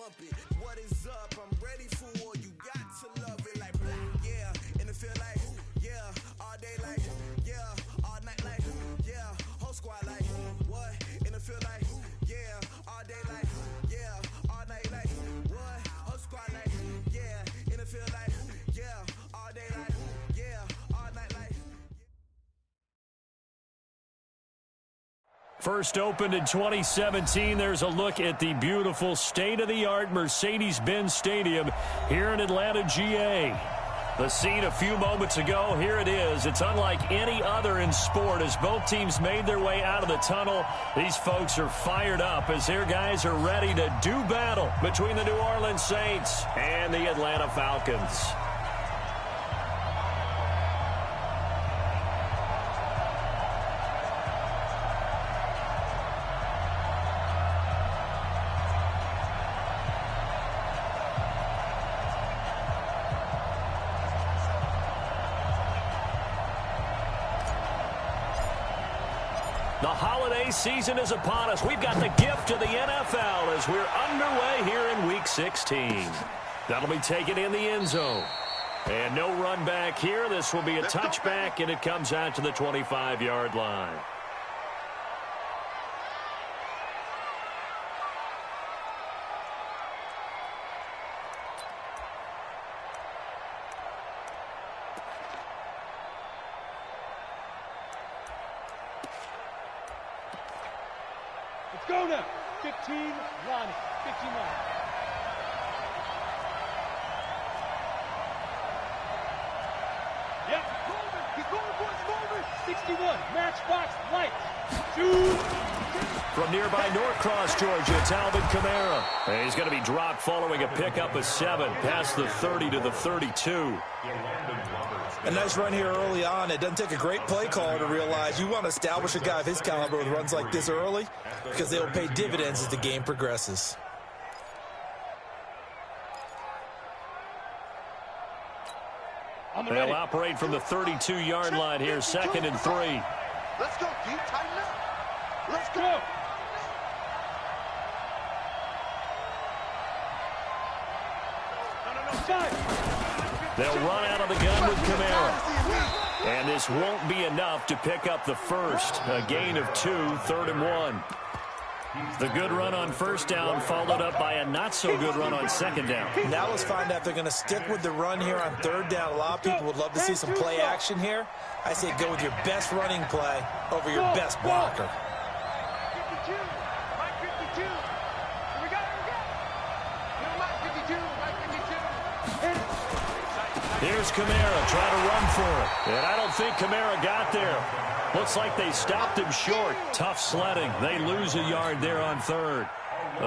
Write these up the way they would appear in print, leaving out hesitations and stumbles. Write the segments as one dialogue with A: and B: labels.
A: bump it. What is up? I'm ready for war. You got to love it like, yeah. And it feel like, yeah. All day like, yeah. All night like, yeah. Whole squad like, what? And it feel like, yeah. All day like, yeah. All night like, what? Whole squad like, yeah. And it feel like, yeah. All day like, yeah. All night like.
B: First opened in 2017, there's a look at the beautiful state-of-the-art Mercedes-Benz Stadium here in Atlanta, GA. The scene a few moments ago, here it is. It's unlike any other in sport as both teams made their way out of the tunnel. These folks are fired up as their guys are ready to do battle between the New Orleans Saints and the Atlanta Falcons. The holiday season is upon us. We've got the gift of the NFL as we're underway here in Week 16. That'll be taken in the end zone. And no run back here. This will be a touchback, and it comes out to the 25-yard line.
C: Go now. 15, Ronnie. 59. Yep. He's going, boys, 61. Matchbox light. Shoot.
B: From nearby Norcross, Georgia, it's Alvin Kamara. And he's going to be dropped following a pickup of 7 past the 30 to the 32.
D: A nice run here early on. It doesn't take a great play caller to realize you want to establish a guy of his caliber with runs like this early because they will pay dividends as the game progresses.
B: They'll operate from the 32-yard line here, 2nd and 3.
E: Let's go, deep, tighten up. Let's go.
B: They'll run out of the gun with Kamara. And this won't be enough to pick up the first. A gain of 2, 3rd and 1. The good run on first down followed up by a not-so-good run on second down.
D: Now let's find out if they're going to stick with the run here on 3rd down. A lot of people would love to see some play action here. I say go with your best running play over your best blocker.
C: 52. Mike 52. Here we go. Mike 52. Mike 52.
B: Here's Kamara trying to run for it. And I don't think Kamara got there. Looks like they stopped him short. Tough sledding. They lose a yard there on 3rd.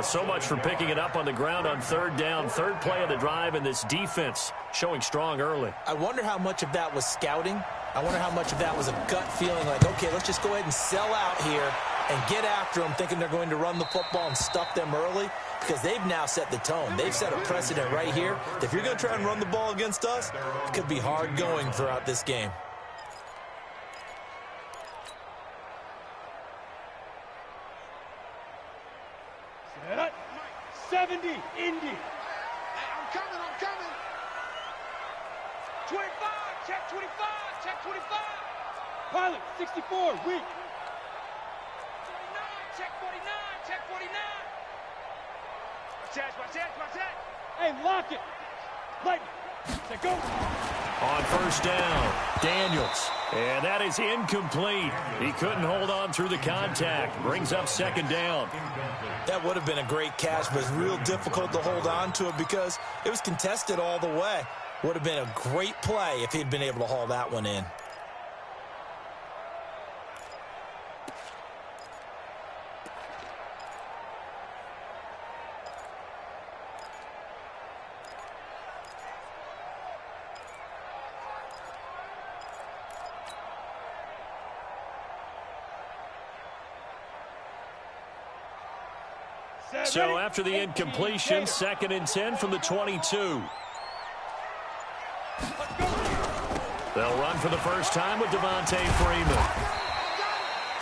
B: So much for picking it up on the ground on 3rd down. 3rd play of the drive, and this defense showing strong early.
D: I wonder how much of that was scouting. I wonder how much of that was a gut feeling like, okay, let's just go ahead and sell out here and get after them, thinking they're going to run the football and stuff them early, because they've now set the tone. They've set a precedent right here. If you're going to try and run the ball against us, it could be hard going throughout this game.
C: Set up. 70, Indy.
E: Hey, I'm coming.
C: 25, check 25, check 25. Pilot, 64, weak. 49, check 49, check 49. Watch that. Hey, lock it. Lightning. Say go.
B: On first down, Daniels. And that is incomplete. He couldn't hold on through the contact. Brings up 2nd down.
D: That would have been a great catch, but it's real difficult to hold on to it because it was contested all the way. Would have been a great play if he'd been able to haul that one in.
B: So after the incompletion, 2nd and 10 from the 22. They'll run for the first time with Devontae Freeman.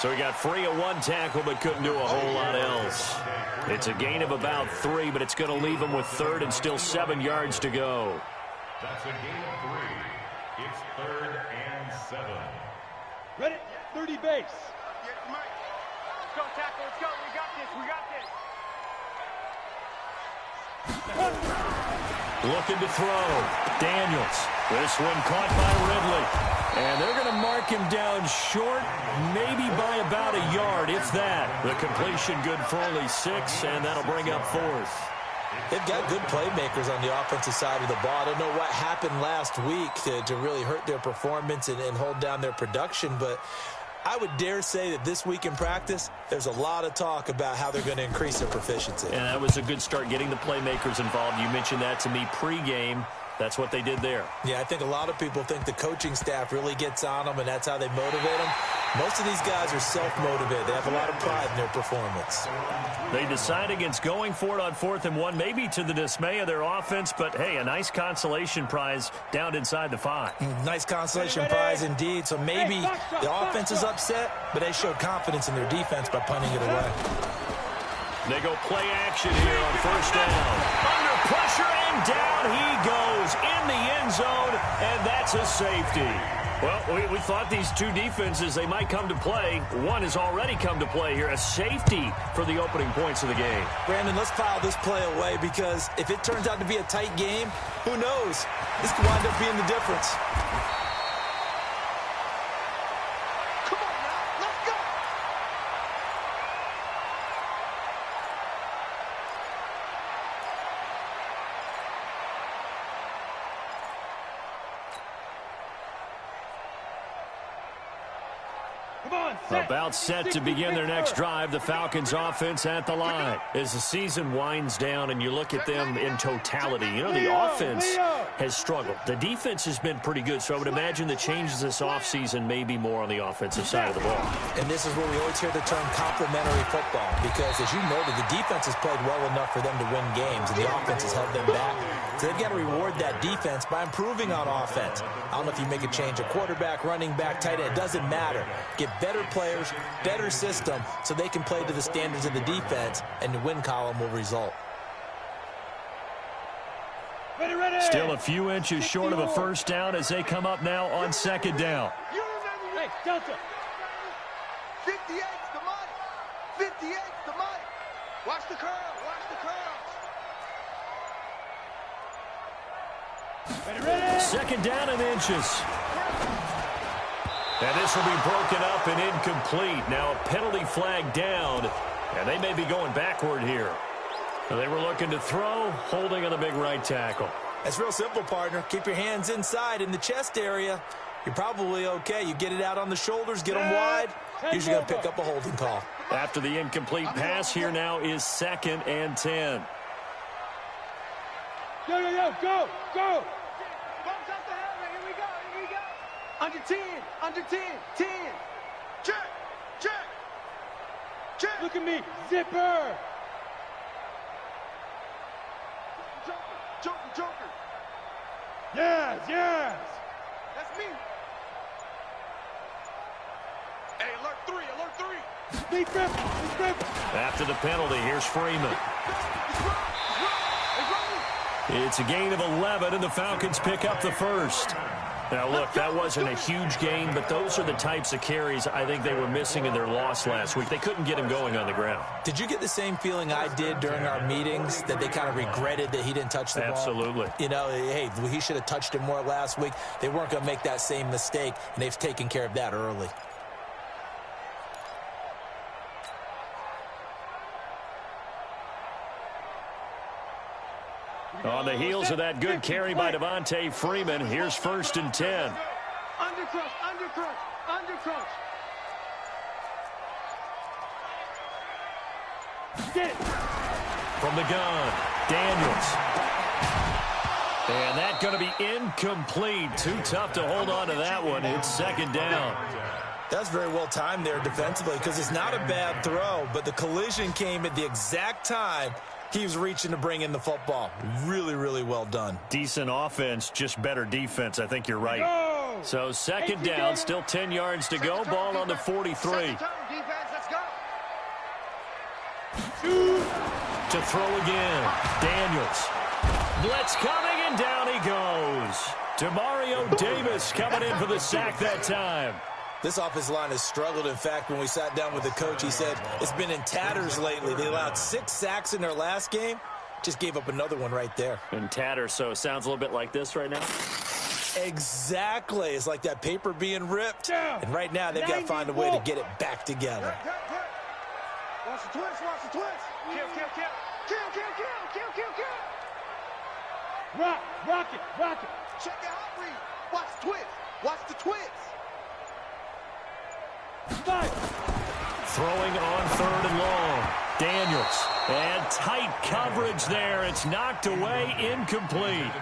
B: So he got free of one tackle but couldn't do a whole lot else. It's a gain of about 3, but it's going to leave him with 3rd and still 7 yards to go.
F: That's a gain of 3. It's 3rd and 7.
C: Ready? 30 base.
G: Let's go, tackle. Let's go. We got this. We got this.
B: Looking to throw. Daniels. This one caught by Ridley. And they're going to mark him down short, maybe by about a yard, if that. The completion good for only 6, and that'll bring up 4th.
D: They've got good playmakers on the offensive side of the ball. I don't know what happened last week to really hurt their performance and hold down their production, but I would dare say that this week in practice, there's a lot of talk about how they're going to increase their proficiency.
B: And that was a good start, getting the playmakers involved. You mentioned that to me pregame. That's what they did there.
D: Yeah, I think a lot of people think the coaching staff really gets on them, and that's how they motivate them. Most of these guys are self-motivated. They have a lot of pride in their performance.
B: They decide against going for it on 4th and 1, maybe to the dismay of their offense, but, hey, a nice consolation prize down inside the 5.
D: Nice consolation prize indeed. So maybe the offense is upset, but they showed confidence in their defense by punting it away.
B: They go play action here on 1st down. Under pressure, and down he goes in the end zone, and that's a safety. Well, we thought these two defenses, they might come to play. One has already come to play here, a safety for the opening points of the game.
D: Brandon, let's file this play away, because if it turns out to be a tight game, who knows? This could wind up being the difference.
E: Come on now, let's go.
B: About set to begin their next drive, the Falcons offense at the line. As the season winds down and you look at them in totality, you know, the offense has struggled. The defense has been pretty good, so I would imagine the changes this offseason may be more on the offensive side of the ball.
D: And this is where we always hear the term complementary football, because as you noted, the defense has played well enough for them to win games, and the offense has held them back. So they've got to reward that defense by improving on offense. I don't know if you make a change, a quarterback, running back, tight end, it doesn't matter. Get better players, better system, so they can play to the standards of the defense, and the win column will result.
C: Ready, ready.
B: Still a few inches short of a first down as they come up now on 2nd down.
C: Hey, Delta.
E: 58's the money. 58's the money. Watch the curl. Watch the curl.
C: Ready, ready.
B: 2nd down and inches. And this will be broken up and incomplete. Now a penalty flag down, and they may be going backward here. They were looking to throw, holding on the big right tackle.
D: That's real simple, partner. Keep your hands inside in the chest area. You're probably okay. You get it out on the shoulders, get them wide. Usually going to pick up a holding call.
B: After the incomplete pass, here now is 2nd and 10.
C: Yo, yo, yo, go, go.
G: Bumps up the helmet. Here we go. Here we go.
E: Under 10. Under 10. 10. Check. Check. Check.
C: Look at me. Zipper.
E: Joker. Joker. Joker.
C: Yes, yes.
E: That's me. Hey, alert 3. Alert 3.
C: Deep rip. Deep rip.
B: After the penalty, here's Freeman. It's a gain of 11, and the Falcons pick up the first. Now, look, that wasn't a huge gain, but those are the types of carries I think they were missing in their loss last week. They couldn't get him going on the ground.
D: Did you get the same feeling I did during our meetings, that they kind of regretted that he didn't touch the ball?
B: Absolutely.
D: You know, hey, he should have touched it more last week. They weren't going to make that same mistake, and they've taken care of that early.
B: On the heels of that good carry by Devontae Freeman, here's 1st and 10.
C: Under crunch, under crunch, under crunch. Get it.
B: From the gun, Daniels. And that's going to be incomplete. Too tough to hold on to that one. It's 2nd down.
D: That's very well timed there defensively, because it's not a bad throw, but the collision came at the exact time he was reaching to bring in the football. Really, really well done.
B: Decent offense, just better defense. I think you're right.
C: Go.
B: So second down, still 10 yards to go. Ball on the 43. To throw again. Daniels. Blitz coming, and down he goes. Demario Davis coming in for the sack that time.
D: This offensive line has struggled. In fact, when we sat down with the coach, he said it's been in tatters lately. They allowed 6 sacks in their last game. Just gave up another one right there.
B: In tatters, so it sounds a little bit like this right now?
D: Exactly. It's like that paper being ripped. And right now, they've got to find a way to get it back together.
E: Watch the twist, watch the twist.
G: Kill, kill, kill.
E: Kill, kill, kill, kill, kill, kill.
C: Rock it, rock it.
E: Check your hot read. Watch the twist. Watch the twist.
C: Five.
B: Throwing on 3rd and long. Daniels. And tight coverage there. It's knocked away, incomplete.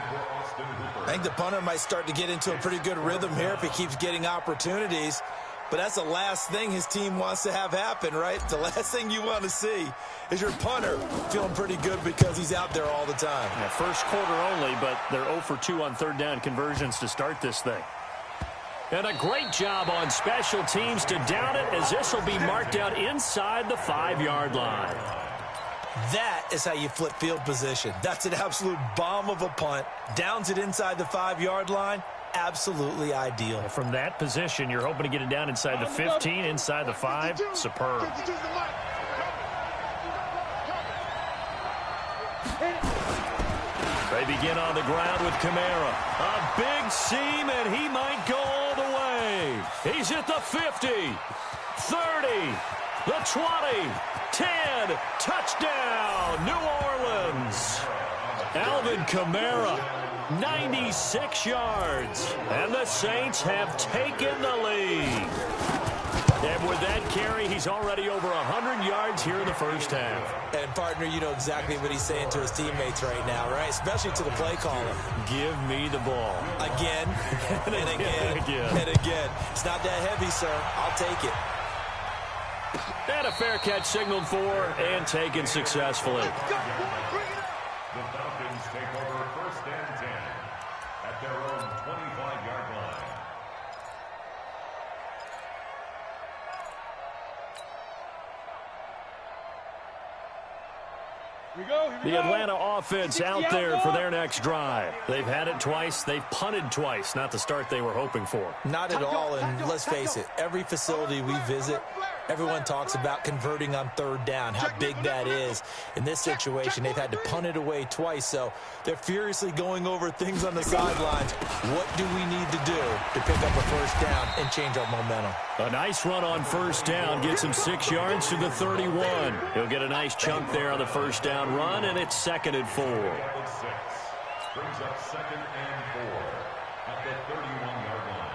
D: I think the punter might start to get into a pretty good rhythm here if he keeps getting opportunities. But that's the last thing his team wants to have happen, right? The last thing you want to see is your punter feeling pretty good because he's out there all the time.
B: Yeah, first quarter only, but they're 0 for 2 on 3rd down conversions to start this thing. And a great job on special teams to down it, as this will be marked out inside the 5-yard line.
D: That is how you flip field position. That's an absolute bomb of a punt. Downs it inside the 5-yard line. Absolutely ideal.
B: From that position, you're hoping to get it down inside the 15, inside the 5. Superb. They begin on the ground with Kamara. A big seam, and he might go all the way. He's at the 50, 30, the 20, 10. Touchdown, New Orleans. Alvin Kamara, 96 yards. And the Saints have taken the lead. And with that carry, he's already over 100 yards here in the first half.
D: And, partner, you know exactly what he's saying to his teammates right now, right? Especially to the play caller.
B: Give me the ball.
D: Again, and again, and again. It's not that heavy, sir. I'll take it.
B: And a fair catch signaled for and taken successfully.
F: The Falcons take over 1st and 10 at their own 25-yard line.
B: The Atlanta offense out there for their next drive. They've had it twice. They've punted twice. Not the start they were hoping for.
D: Not at all, and let's face it, every facility we visit, everyone talks about converting on 3rd down, how big that is. In this situation, they've had to punt it away twice, so they're furiously going over things on the sidelines. What do we need to do to pick up a 1st down and change our momentum?
B: A nice run on 1st down gets him 6 yards to the 31. He'll get a nice chunk there on the 1st down run, and it's 2nd and 4.
F: Brings up 2nd and 4 at the 31-yard line.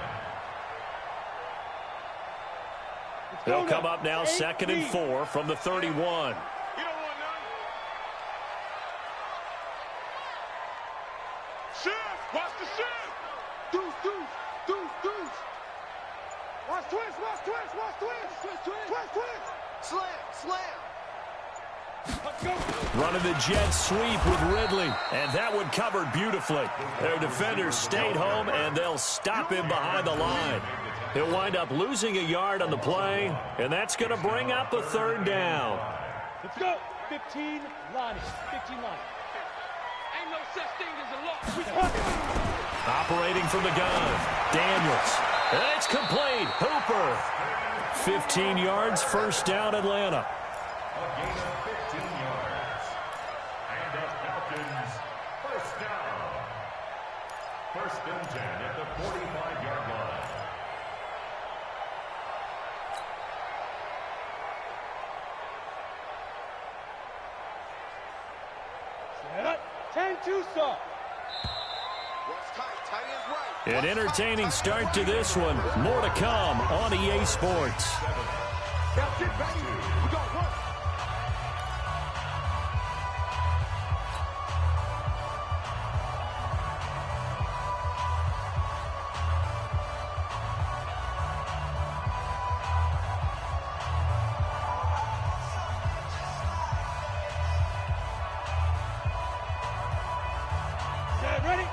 B: They'll come up now 2nd and 4 from the 31.
G: You don't want none. Shift! Watch the shift!
E: Deuce, deuce, deuce, deuce. Watch twist, watch twist, watch twist. Twist, twist, twist, twist. Slam, slam.
B: Running the jet sweep with Ridley, and that one covered beautifully. Their defenders stayed home, and they'll stop him behind the line. He'll wind up losing a yard on the play, and that's going to bring up a 3rd down.
C: Let's go. 15 line. 15 line.
G: Ain't no such thing as a loss.
B: Operating from the gun, Daniels. And it's complete. Hooper. 15 yards, 1st down, Atlanta.
F: A gain of 15 yards. And the Falcons 1st down. 1st and 10 at the 45-yard line.
C: Set up. 10-2 stop.
B: An entertaining start to this one. More to come on EA Sports.
E: That's it, baby. We got work.
C: Set ready.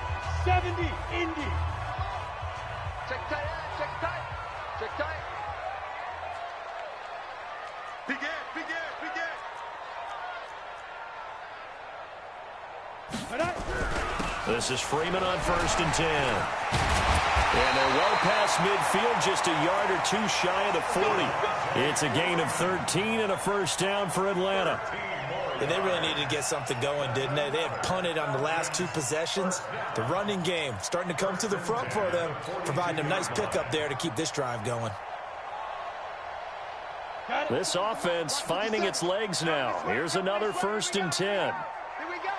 C: 70 Indy.
G: Check tight, check tight. Check tight.
E: Begin.
B: This is Freeman on 1st and 10. And they're well past midfield, just a yard or two shy of the 40. It's a gain of 13 and a first down for Atlanta.
D: Yeah, they really needed to get something going, didn't they? They had punted on the last 2 possessions. The running game starting to come to the front for them, providing a nice pickup there to keep this drive going.
B: This offense finding its legs now. Here's another 1st and 10.
G: Here we go.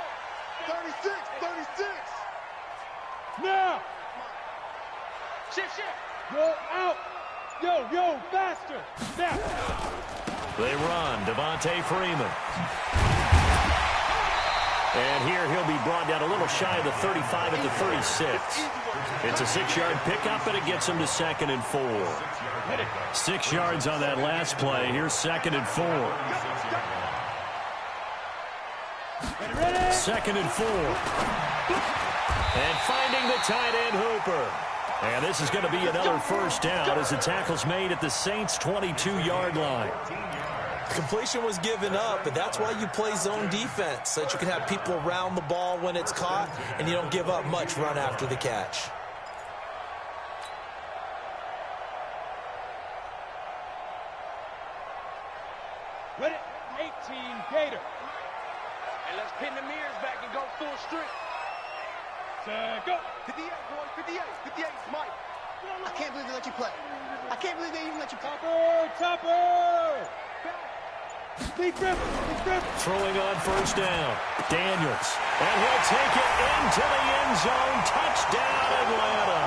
E: 36.
C: Now.
G: Shift.
C: Go out. Yo, faster. Now.
B: They run. Devontae Freeman. And here he'll be brought down a little shy of the 35 at the 36. It's a 6-yard pickup, and it gets him to 2nd and 4. 6 yards on that last play. Here's 2nd and 4. 2nd and 4. And finding the tight end Hooper. And this is going to be another first down as the tackle's made at the Saints' 22-yard line.
D: Completion was given up, but that's why you play zone defense, so that you can have people around the ball when it's caught, and you don't give up much run after the catch.
C: Ready? 18, Gator.
G: And let's pin the mirrors back and go full strength.
C: Set, go.
E: 58, boys. 58, Mike. I can't believe they let you play. I can't believe they even let you play.
C: Topper. Lee Griffin.
B: Throwing on first down. Daniels. And he'll take it into the end zone. Touchdown, Atlanta.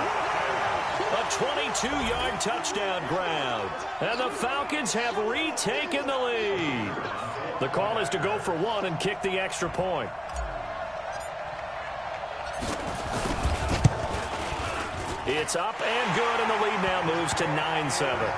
B: A 22-yard touchdown grab. And the Falcons have retaken the lead. The call is to go for 1 and kick the extra point. It's up and good, and the lead now moves to 9-7.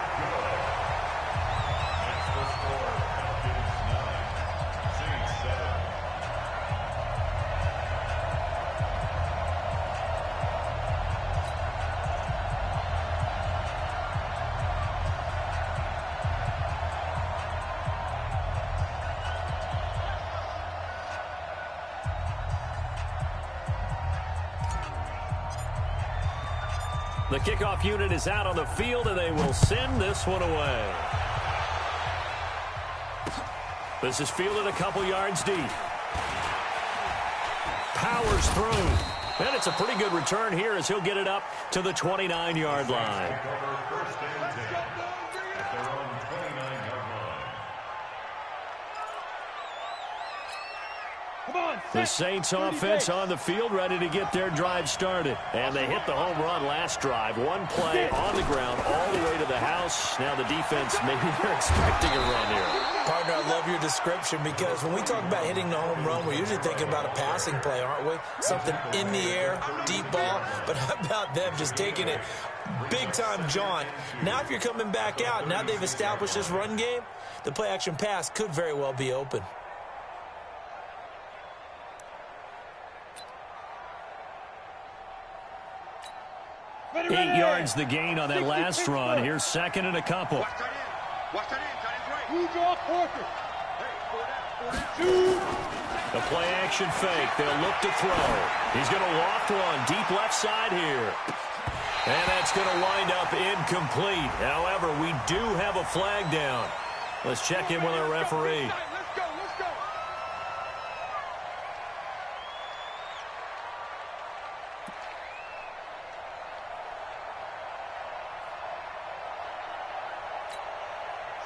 B: The kickoff unit is out on the field, and they will send this one away. This is fielded a couple yards deep. Powers through. And it's a pretty good return here as he'll get it up to the 29-yard line. The Saints offense on the field, ready to get their drive started. And they hit the home run last drive. One play on the ground all the way to the house. Now the defense, maybe they're expecting a run here.
D: Partner, I love your description, because when we talk about hitting the home run, we're usually thinking about a passing play, aren't we? Something in the air, deep ball. But how about them just taking it big-time jaunt? Now if you're coming back out, now they've established this run game, the play-action pass could very well be open.
B: 8 yards the gain on that last run. Here's 2nd and a couple.
E: Watch that in. Tight end's right.
C: Who draw Porter?
B: The play action fake. They'll look to throw. He's going to loft one deep left side here. And that's going to wind up incomplete. However, we do have a flag down. Let's check in with our referee.
E: Let's go.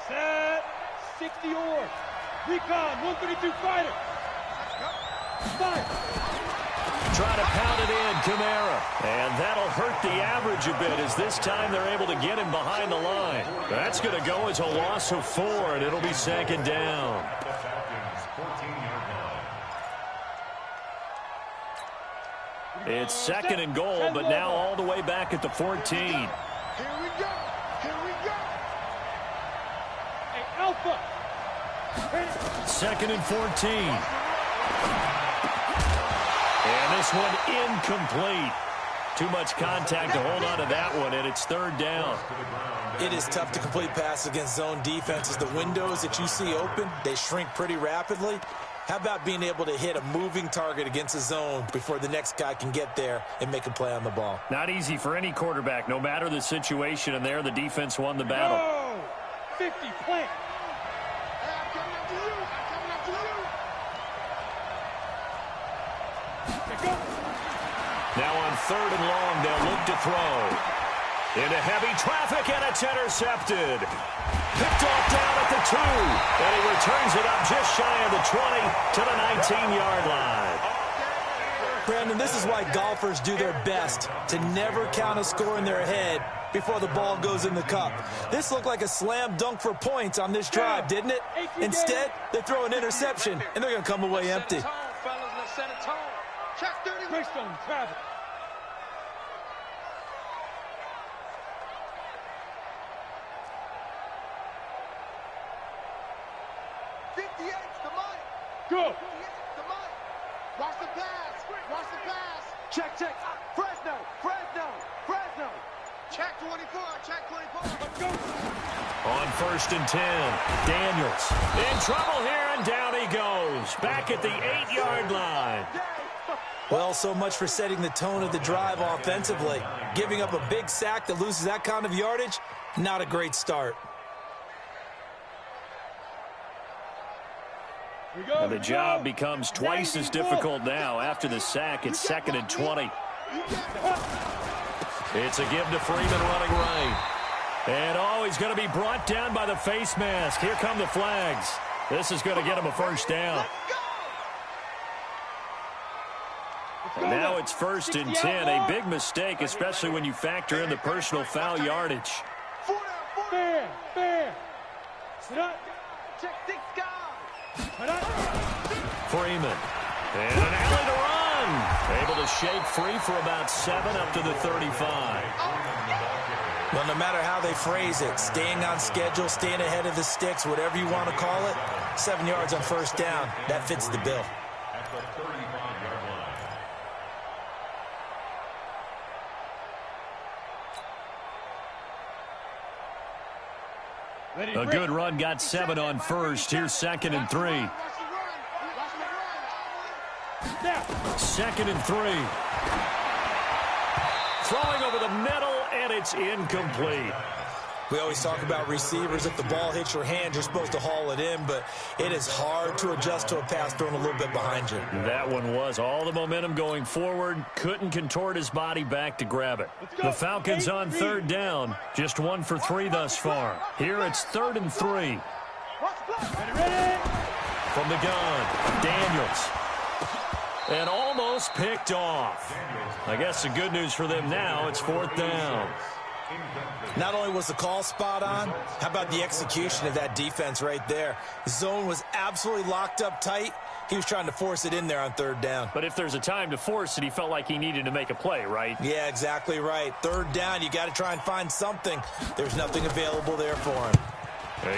C: Set. 60 yards. Recon. 132 fighter. Fire.
B: Try to pound it in, Kamara. And that'll hurt the average a bit as this time they're able to get him behind the line. That's going to go as a loss of 4, and it'll be 2nd down. It's 2nd and goal, but now all the way back at the 14.
E: Here we go.
C: Hey, Alpha.
B: 2nd and 14. And this one incomplete. Too much contact to hold on to that one, and it's third down.
D: It is tough to complete passes against zone defenses. The windows that you see open, they shrink pretty rapidly. How about being able to hit a moving target against a zone before the next guy can get there and make a play on the ball?
B: Not easy for any quarterback, no matter the situation, and there the defense won the battle.
C: Go! 50, plant.
E: I'm coming up to you. I'm coming up to you.
C: Go.
B: Now on third and long, they'll look to throw. Into heavy traffic, and it's intercepted. Picked off down at the 2, and he returns it up just shy of the 20 to the 19-yard line.
D: Brandon, this is why golfers do their best to never count a score in their head before the ball goes in the cup. This looked like a slam dunk for points on this drive, didn't it? Instead, they throw an interception, and they're going to come away empty.
E: Let's set a tone. Check 30.
C: Greystone, travel.
E: 58's the money.
C: Go.
E: 58's the money. Watch the pass. Watch the pass. Check. Fresno. Check 24. Check 24.
C: Let's go.
B: On first and 10, Daniels in trouble here, and down he goes. Back at the 8-yard line.
D: Well, so much for setting the tone of the drive offensively. Giving up a big sack that loses that kind of yardage, not a great start.
B: And the job becomes twice as difficult now after the sack. It's second and 20. It's a give to Freeman running right. And he's going to be brought down by the face mask. Here come the flags. This is going to get him a first down. And now it's first and 10. A big mistake, especially when you factor in the personal foul yardage.
C: Fair. Sit up.
E: Check 6 guys.
C: Sit up.
B: Freeman. And an alley to run. Able to shake free for about 7 up to the 35.
D: Well, no matter how they phrase it, staying on schedule, staying ahead of the sticks, whatever you want to call it, 7 yards on first down, that fits the bill.
F: At the 35-yard line.
B: A good run got 7 on first. Here's second and 3.
E: Watch the run.
B: Second and 3. Throwing over the middle, and it's incomplete.
D: We always talk about receivers. If the ball hits your hand, you're supposed to haul it in, but it is hard to adjust to a pass thrown a little bit behind you.
B: That one was all the momentum going forward. Couldn't contort his body back to grab it. The Falcons on third down. Just 1 for 3 thus far. Here it's third and 3.
C: Ready.
B: From the gun, Daniels. And almost picked off. I guess the good news for them now, it's fourth down.
D: Not only was the call spot on, how about the execution of that defense right there? The zone was absolutely locked up tight. He was trying to force it in there on third down.
B: But if there's a time to force it, he felt like he needed to make a play, right?
D: Yeah, exactly right. Third down, you got to try and find something. There's nothing available there for him.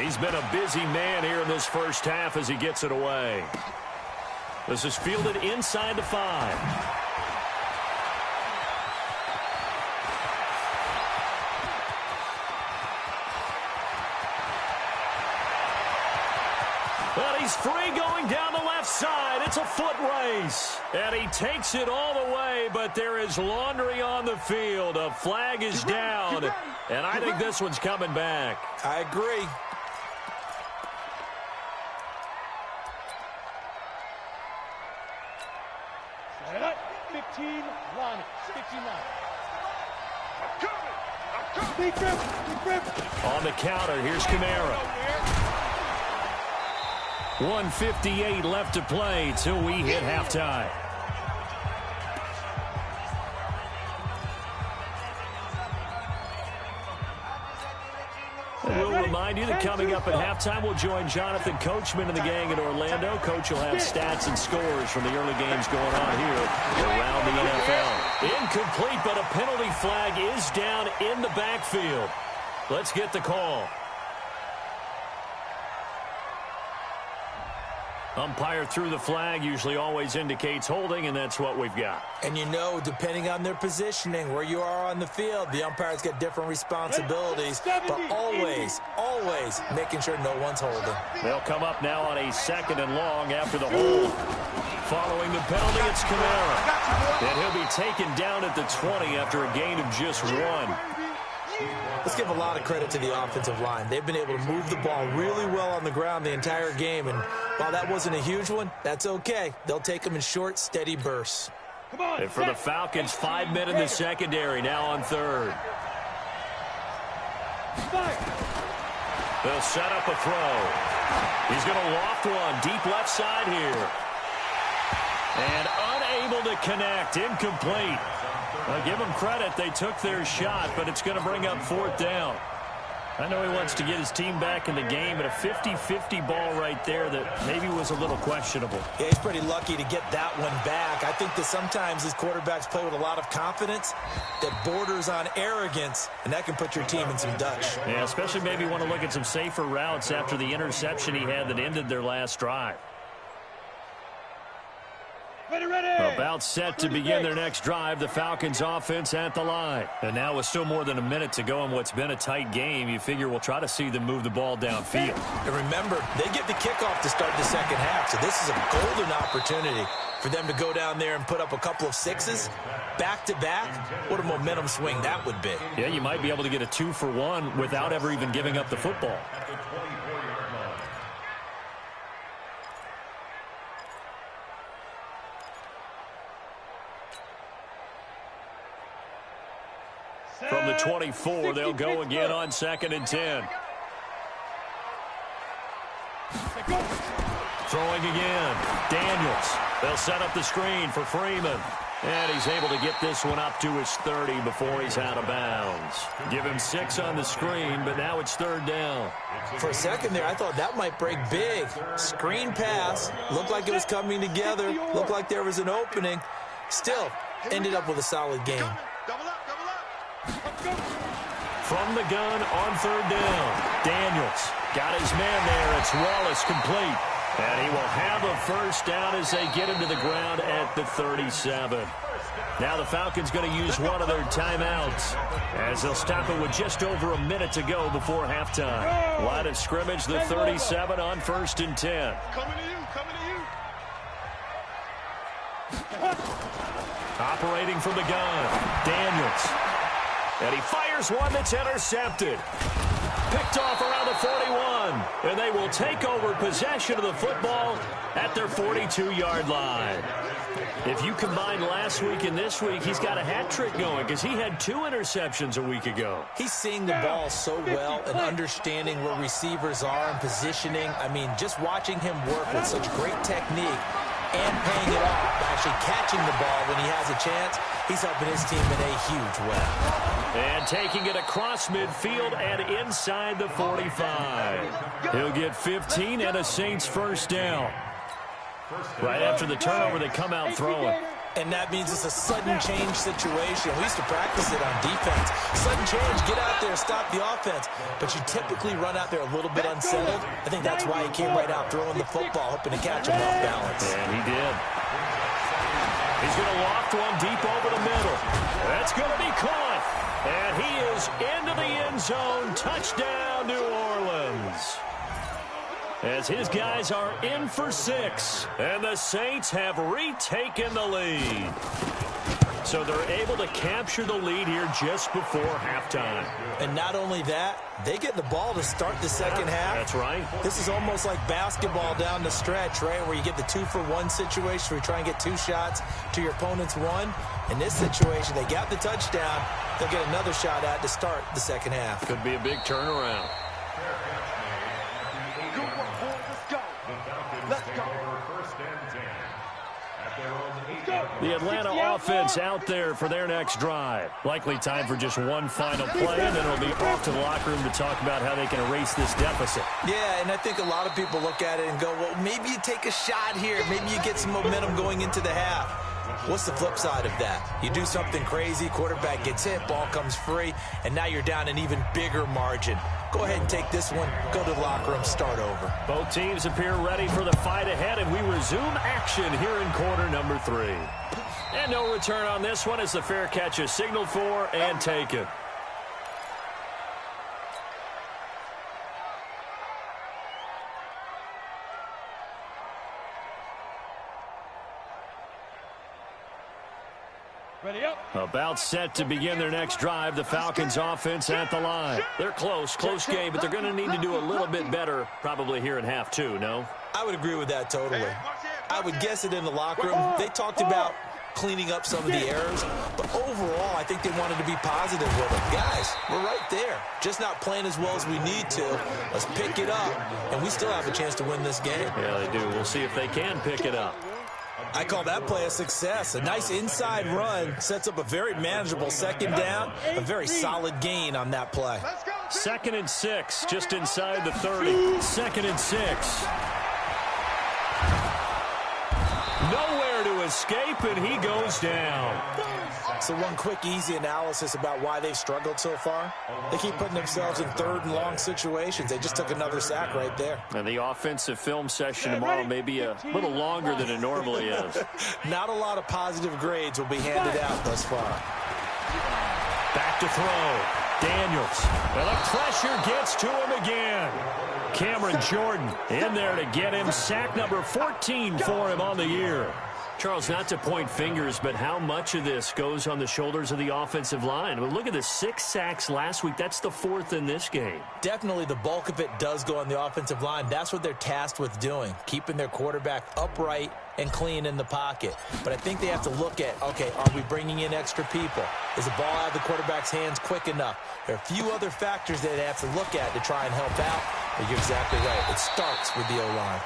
B: He's been a busy man here in this first half as he gets it away. This is fielded inside the 5. But he's free going down the left side. It's a foot race. And he takes it all the way, but there is laundry on the field. A flag is down, and I think this one's coming back.
D: I agree.
C: Set up. 15 line. 15 line. Big rip.
B: On the counter, here's Kamara. 1:58 left to play till we hit halftime. We'll remind you that coming up at halftime, we'll join Jonathan Coachman and the gang in Orlando. Coach will have stats and scores from the early games going on here around the NFL. Incomplete, but a penalty flag is down in the backfield. Let's get the call. Umpire threw the flag, usually always indicates holding, and that's what we've got.
D: And you know, depending on their positioning, where you are on the field, the umpire's got different responsibilities, but always, always making sure no one's holding.
B: They'll come up now on a 2nd and long after the hold. Following the penalty, it's Kamara. And he'll be taken down at the 20 after a gain of just 1.
D: Let's give a lot of credit to the offensive line. They've been able to move the ball really well on the ground the entire game, and while that wasn't a huge one, that's okay. They'll take them in short, steady bursts.
B: And for the Falcons, 5 men in the secondary, now on 3rd. They'll set up a throw. He's going to loft one deep left side here. And unable to connect, incomplete. I'll give them credit. They took their shot, but it's going to bring up 4th down. I know he wants to get his team back in the game, but a 50-50 ball right there that maybe was a little questionable.
D: Yeah, he's pretty lucky to get that one back. I think that sometimes these quarterbacks play with a lot of confidence that borders on arrogance, and that can put your team in some Dutch.
B: Yeah, especially maybe want to look at some safer routes after the interception he had that ended their last drive. About set to begin their next drive, the Falcons offense at the line. And now with still more than a minute to go in what's been a tight game, you figure we'll try to see them move the ball downfield.
D: And remember, they get the kickoff to start the second half, so this is a golden opportunity for them to go down there and put up a couple of 6s back-to-back. What a momentum swing that would be.
B: Yeah, you might be able to get a 2-for-1 without ever even giving up the football. From the 24, they'll go again on 2nd and 10. Throwing again. Daniels. They'll set up the screen for Freeman. And he's able to get this one up to his 30 before he's out of bounds. Give him 6 on the screen, but now it's 3rd down.
D: For a second there, I thought that might break big. Screen pass. Looked like it was coming together. Looked like there was an opening. Still, ended up with a solid game.
B: From the gun on 3rd down. Daniels got his man there. It's Wallace complete. And he will have a 1st down as they get him to the ground at the 37. Now the Falcons going to use one of their timeouts as they'll stop it with just over a minute to go before halftime. Line of scrimmage, the 37 on 1st and 10.
E: Coming to you.
B: Operating from the gun, Daniels. And he fires one that's intercepted. Picked off around the 41. And they will take over possession of the football at their 42-yard line. If you combine last week and this week, he's got a hat trick going because he had 2 interceptions a week ago.
D: He's seeing the ball so well and understanding where receivers are and positioning. I mean, just watching him work with such great technique and paying it off by actually catching the ball when he has a chance, he's helping his team in a huge way.
B: And taking it across midfield and inside the 45. He'll get 15 and a Saints 1st down. Right after the turnover, they come out throwing.
D: And that means it's a sudden change situation. We used to practice it on defense. Sudden change, get out there, stop the offense. But you typically run out there a little bit unsettled. I think that's why he came right out throwing the football, hoping to catch him off balance.
B: And he did. He's going to loft one deep over the middle. That's going to be caught. And he is into the end zone. Touchdown, New Orleans. As his guys are in for 6. And the Saints have retaken the lead. So they're able to capture the lead here just before halftime.
D: And not only that, they get the ball to start the second half.
B: That's right.
D: This is almost like basketball down the stretch, right, where you get the 2-for-1 situation where you try and get 2 shots to your opponent's 1. In this situation, they got the touchdown. They'll get another shot at to start the second half.
B: Could be a big turnaround. The Atlanta offense out there for their next drive. Likely time for just one final play, and then it'll be off to the locker room to talk about how they can erase this deficit.
D: Yeah, and I think a lot of people look at it and go, well, maybe you take a shot here. Maybe you get some momentum going into the half. What's the flip side of that? You do something crazy, quarterback gets hit, ball comes free, and now you're down an even bigger margin. Go ahead and take this one, go to the locker room, start over.
B: Both teams appear ready for the fight ahead, and we resume action here in quarter number 3. And no return on this one as the fair catch is signaled for and taken.
C: Ready up.
B: About set to begin their next drive, the Falcons offense at the line. They're close game, but they're going to need to do a little bit better probably here in half 2, no?
D: I would agree with that totally. I would guess it in the locker room. They talked about cleaning up some of the errors, but overall, I think they wanted to be positive with them. Guys, we're right there. Just not playing as well as we need to. Let's pick it up, and we still have a chance to win this game.
B: Yeah, they do. We'll see if they can pick it up.
D: I call that play a success. A nice inside run sets up a very manageable second down, a very solid gain on that play.
B: 2nd and 6, just inside the 30. 2nd and 6. Nowhere to escape, and he goes down.
D: So one quick, easy analysis about why they've struggled so far. They keep putting themselves in 3rd and long situations. They just took another sack right there.
B: And the offensive film session tomorrow may be a little longer than it normally is.
D: Not a lot of positive grades will be handed out thus far.
B: Back to throw. Daniels. And the pressure gets to him again. Cameron Jordan in there to get him. Sack number 14 for him on the year. Charles, not to point fingers, but how much of this goes on the shoulders of the offensive line? Well, look at the 6 sacks last week. That's the 4th in this game.
D: Definitely the bulk of it does go on the offensive line. That's what they're tasked with doing, keeping their quarterback upright and clean in the pocket. But I think they have to look at, okay, are we bringing in extra people? Is the ball out of the quarterback's hands quick enough? There are a few other factors that they have to look at to try and help out. But you're exactly right. It starts with the O-line.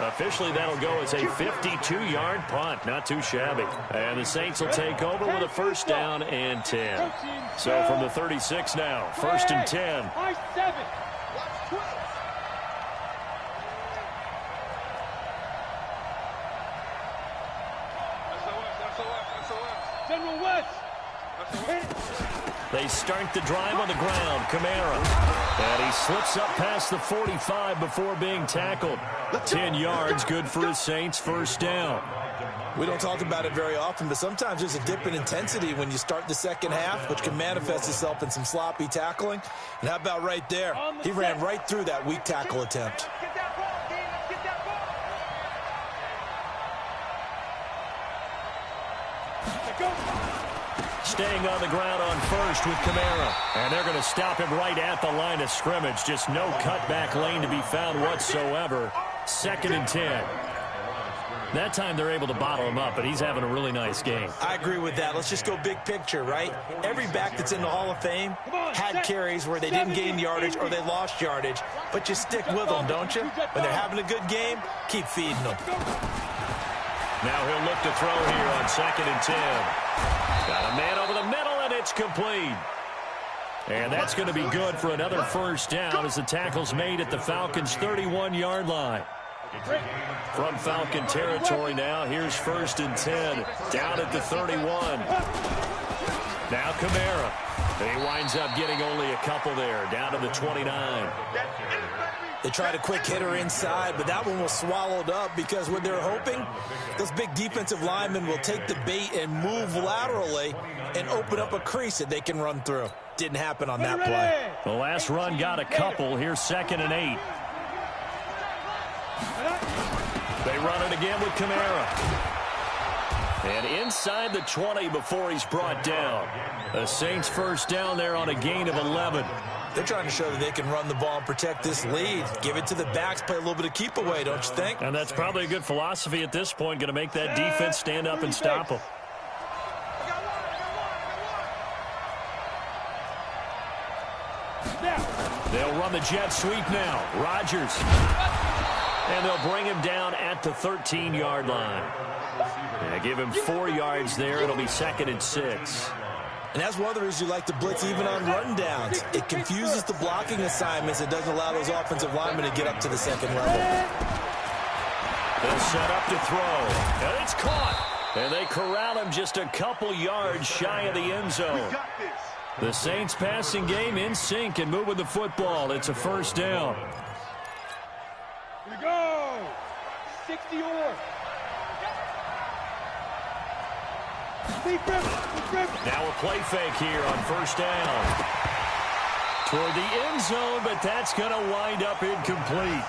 B: Officially, that'll go as a 52-yard punt. Not too shabby. And the Saints will take over with a 1st down and 10. So from the 36 now, 1st and 10.
C: General West.
B: They start the drive on the ground. Kamara. And he slips up past the 45 before being tackled. 10 yards, good for his Saints. 1st down.
D: We don't talk about it very often, but sometimes there's a dip in intensity when you start the second half, which can manifest itself in some sloppy tackling. And how about right there? He ran right through that weak tackle attempt.
G: Get that ball, Dean. Let's get that ball.
B: Staying on the ground on 1st with Kamara. And they're going to stop him right at the line of scrimmage. Just no cutback lane to be found whatsoever. 2nd and 10. That time they're able to bottle him up, but he's having a really nice game.
D: I agree with that. Let's just go big picture, right? Every back that's in the Hall of Fame had carries where they didn't gain yardage or they lost yardage. But you stick with them, don't you? When they're having a good game, keep feeding them.
B: Now he'll look to throw here on 2nd and 10. Got a man over the middle, and it's complete. And that's going to be good for another 1st down as the tackle's made at the Falcons' 31-yard line. From Falcon territory now, here's 1st and 10, down at the 31. Now Kamara. He winds up getting only a couple there, down to the 29.
D: They tried a quick hitter inside, but that one was swallowed up because what they're hoping, those big defensive linemen will take the bait and move laterally and open up a crease that they can run through. Didn't happen on that play.
B: The last run got a couple. Here's 2nd and 8. They run it again with Kamara. And inside the 20 before he's brought down. The Saints 1st down there on a gain of 11.
D: They're trying to show that they can run the ball and protect this lead. Give it to the backs, play a little bit of keep away, don't you think?
B: And that's probably a good philosophy at this point. Going to make that defense stand up and stop them. They'll run the jet sweep now. Rodgers. And they'll bring him down at the 13-yard line. And give him 4 yards there. It'll be 2nd and 6.
D: And that's one of the reasons you like to blitz even on run downs. It confuses the blocking assignments. It doesn't allow those offensive linemen to get up to the second level.
B: They'll set up to throw. And it's caught. And they corral him just a couple yards shy of the end zone. The Saints passing game in sync and moving the football. It's a first down.
C: Here we go. 60-yard.
B: Now a play fake here on first down. Toward the end zone, but that's going to wind up incomplete.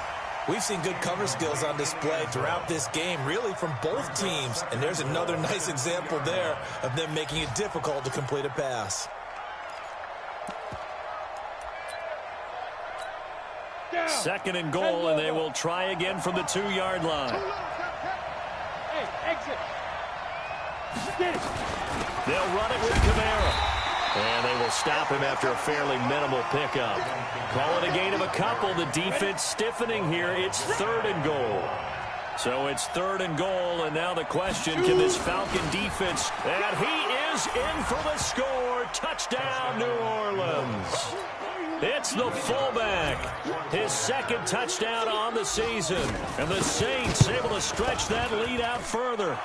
D: We've seen good cover skills on display throughout this game, really from both teams. And there's another nice example there of them making it difficult to complete a pass.
B: Second and goal, and they will try again from the 2-yard line.
C: Hey, exit.
B: They'll run it with Kamara. And they will stop him after a fairly minimal pickup. Call it a gain of a couple. The defense stiffening here. It's third and goal. So it's third and goal, and now the question, can this Falcon defense... And he is in for the score. Touchdown, New Orleans. It's the fullback. His second touchdown on the season. And the Saints able to stretch that lead out further.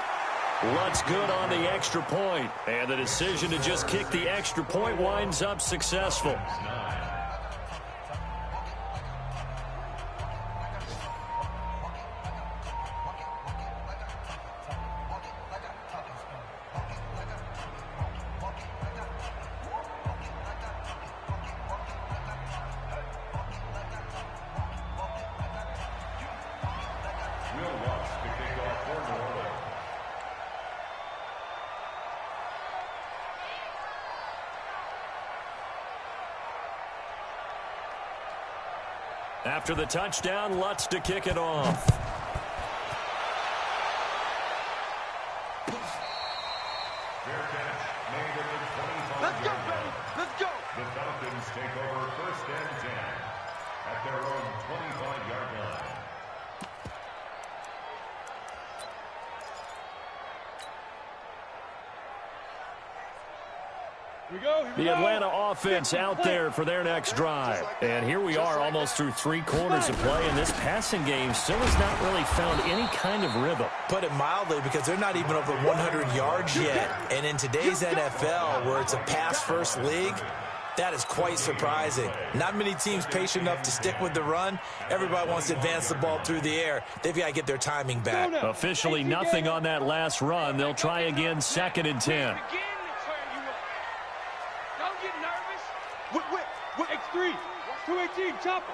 B: Lutz good on the extra point. And the decision to just kick the extra point winds up successful. After the touchdown, Lutz to kick it off.
E: Let's go, baby. Let's go.
F: The Falcons take over first and 10 at their own 25-yard line.
B: The Atlanta offense out there for their next drive. And here we are almost through 3 quarters of play, and this passing game still has not really found any kind of rhythm.
D: Put it mildly, because they're not even over 100 yards yet. And in today's NFL, where it's a pass-first league, that is quite surprising. Not many teams patient enough to stick with the run. Everybody wants to advance the ball through the air. They've got to get their timing back.
B: Officially nothing on that last run. They'll try again, second and 10.
C: X3, 218, chopper.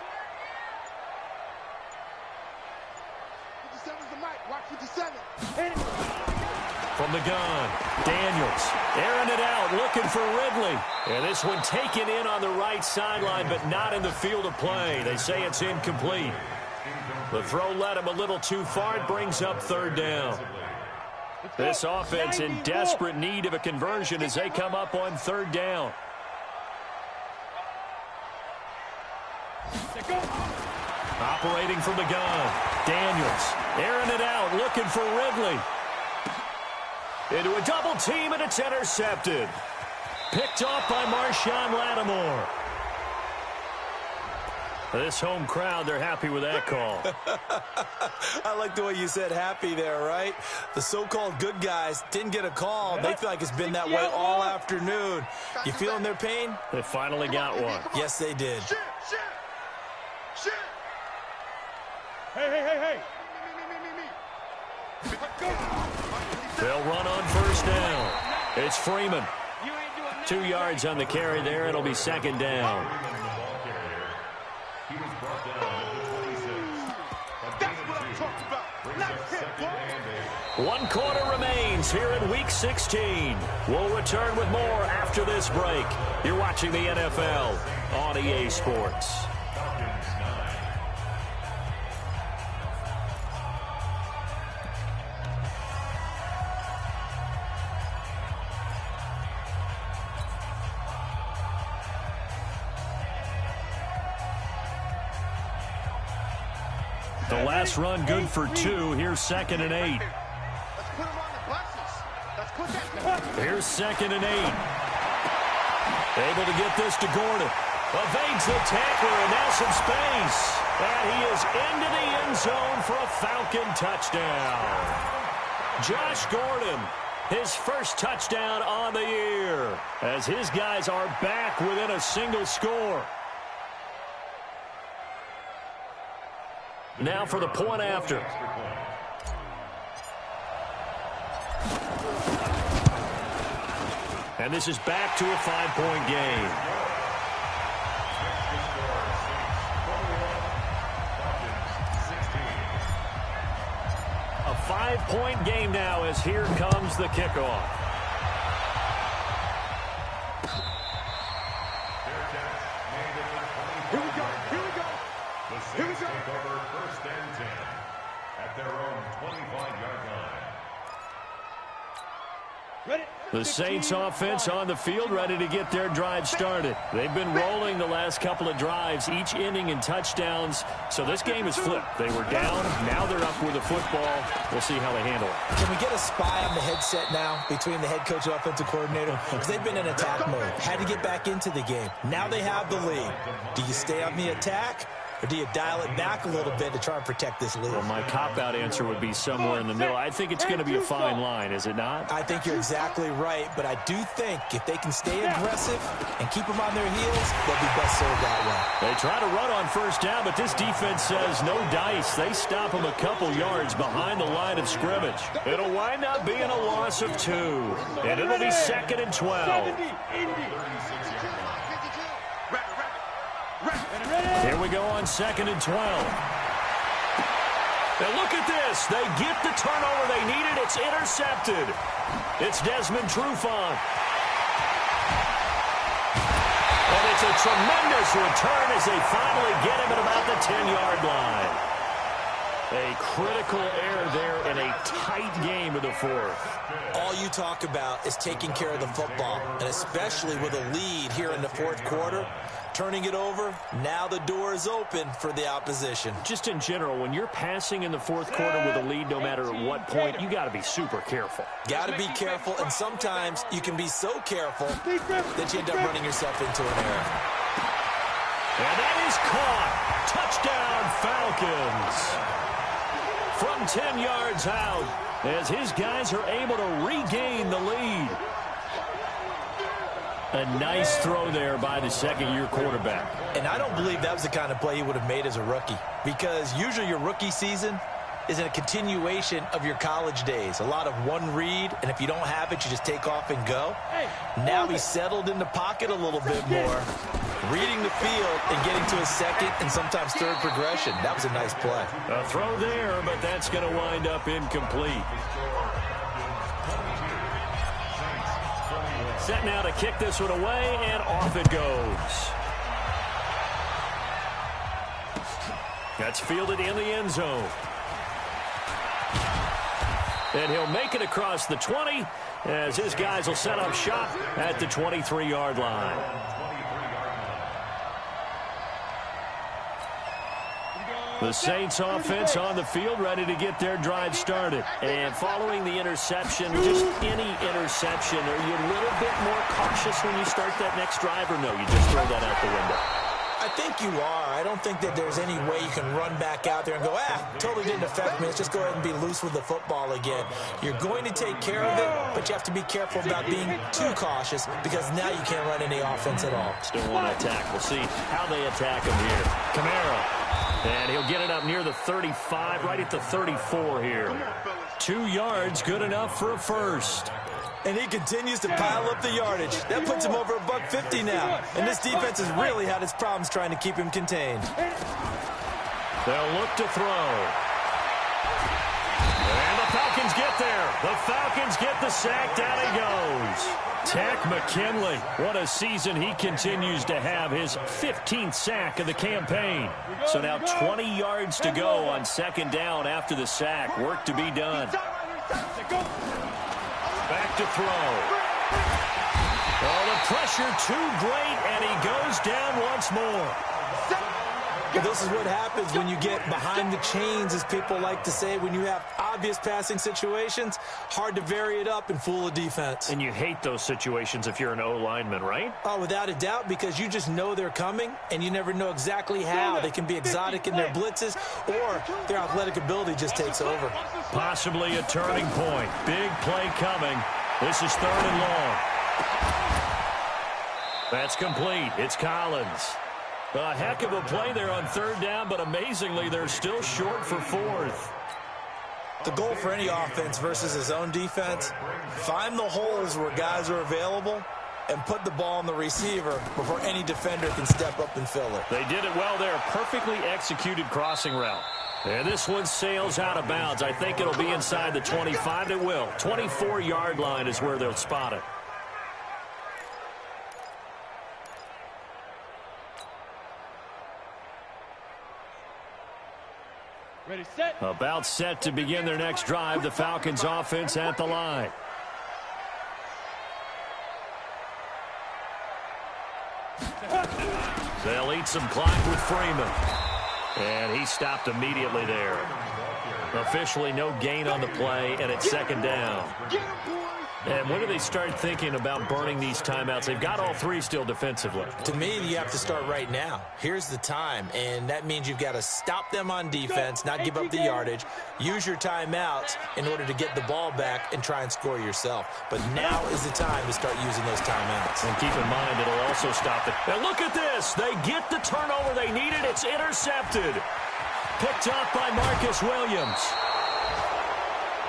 E: 57's the mic. Watch 57.
B: From the gun, Daniels airing it out, looking for Ridley. And this one taken in on the right sideline, but not in the field of play. They say it's incomplete. The throw led him a little too far. It brings up third down. This offense in desperate need of a conversion as they come up on third down. Operating from the gun, Daniels airing it out, looking for Ridley. Into a double team, and it's intercepted. Picked off by Marshawn Lattimore. This home crowd, they're happy with that call.
D: I like the way you said happy there, right? The so-called good guys didn't get a call. They feel like it's been that way all afternoon. You feeling their pain?
B: They finally got one.
D: Yes, they did.
E: Shit.
C: Hey.
E: Me.
B: They'll run on first down. It's Freeman. 2 yards on the carry there. It'll be second down.
F: He was brought down at the 26.
E: That's what I'm talking about. Nice hit, boy.
B: 1 quarter remains here in Week 16. We'll return with more after this break. You're watching the NFL on EA Sports. The last run good for 2. Here's second and 8.
E: Let's put him on the buses. Let's put that.
B: Here's second and 8. Able to get this to Gordon. Evades the tackler, and now some space. And he is into the end zone for a Falcon touchdown. Josh Gordon, his first touchdown on the year, as his guys are back within a single score. Now for the point after. And this is back to a 5-point game. A 5-point game now as here comes the kickoff.
E: Here we go. Here we go.
F: The Saints take over 1st and 10 at their own 25-yard line.
C: Ready?
B: The Saints offense on the field, ready to get their drive started. They've been rolling the last couple of drives, each ending in touchdowns. So this game is flipped. They were down. Now they're up with the football. We'll see how they handle it.
D: Can we get a spy on the headset now between the head coach and offensive coordinator? Because they've been in attack mode. Had to get back into the game. Now they have the lead. Do you stay on the attack? Or do you dial it back a little bit to try and protect this lead?
B: Well, my cop-out answer would be somewhere in the middle. I think it's going to be a fine line, is it not?
D: I think you're exactly right, but I do think if they can stay aggressive and keep them on their heels, they'll be best served that way.
B: They try to run on first down, but this defense says no dice. They stop them a couple yards behind the line of scrimmage. It'll wind up being a loss of 2, and it'll be 2nd and 12. Here we go on 2nd and 12. Now look at this. They get the turnover they needed. It's intercepted. It's Desmond Trufant. And it's a tremendous return as they finally get him at about the 10-yard line. A critical error there in a tight game of the 4th.
D: All you talk about is taking care of the football, and especially with a lead here in the 4th quarter. Turning it over, now the door is open for the opposition.
B: Just in general, when you're passing in the 4th quarter with a lead, no matter at what point, you got to be super careful.
D: Got to be careful, and sometimes you can be so careful that you end up running yourself into an error.
B: And that is caught. Touchdown, Falcons. From 10 yards out, as his guys are able to regain the lead. A nice throw there by the second-year quarterback.
D: And I don't believe that was the kind of play he would have made as a rookie, because usually your rookie season is a continuation of your college days. A lot of one read, and if you don't have it, you just take off and go. Now he's settled in the pocket a little bit more, reading the field and getting to a second and sometimes third progression. That was a nice play.
B: A throw there, but that's going to wind up incomplete. Set now to kick this one away, and off it goes. That's fielded in the end zone. And he'll make it across the 20 as his guys will set up shop at the 23-yard line. The Saints offense on the field, ready to get their drive started. And following the interception, just any interception, are you a little bit more cautious when you start that next drive, or no, you just throw that out the window?
D: I think you are. I don't think that there's any way you can run back out there and go, totally didn't affect me. Let's just go ahead and be loose with the football again. You're going to take care of it, but you have to be careful about being too cautious because now you can't run any offense at all.
B: Still want to attack. We'll see how they attack him here. Kamara. And he'll get it up near the 35, right at the 34 here. 2 yards, good enough for a first.
D: And he continues to pile up the yardage. That puts him over $150 now. And this defense has really had its problems trying to keep him contained.
B: They'll look to throw. And the Falcons get there. The Falcons get the sack. Down he goes. Takk McKinley. What a season he continues to have. His 15th sack of the campaign. So now 20 yards to go on second down after the sack. Work to be done. Back to throw. Oh, the pressure too great, and he goes down once more.
D: Well, this is what happens when you get behind the chains, as people like to say. When you have obvious passing situations, hard to vary it up and fool a defense.
B: And you hate those situations if you're an O-lineman, right?
D: Oh, without a doubt, because you just know they're coming, and you never know exactly how. They can be exotic in their blitzes, or their athletic ability just takes over.
B: Possibly a turning point. Big play coming. This is 3rd and long. That's complete. It's Collins. A heck of a play there on 3rd down, but amazingly, they're still short for 4th.
D: The goal for any offense versus his own defense, find the holes where guys are available and put the ball on the receiver before any defender can step up and fill it.
B: They did it well there. Perfectly executed crossing route. And this one sails out of bounds. I think it'll be inside the 25. It will. 24-yard line is where they'll spot it.
C: Ready, set.
B: About set to begin their next drive. The Falcons offense at the line. They'll eat some clock with Freeman. And he stopped immediately there. Officially no gain on the play, and it's 2nd down. And when do they start thinking about burning these timeouts? They've got all 3 still defensively.
D: To me, you have to start right now. Here's the time, and that means you've got to stop them on defense, not give up the yardage, use your timeouts in order to get the ball back and try and score yourself. But now is the time to start using those timeouts.
B: And keep in mind, it'll also stop it. And look at this. They get the turnover they needed. It's intercepted. Picked up by Marcus Williams.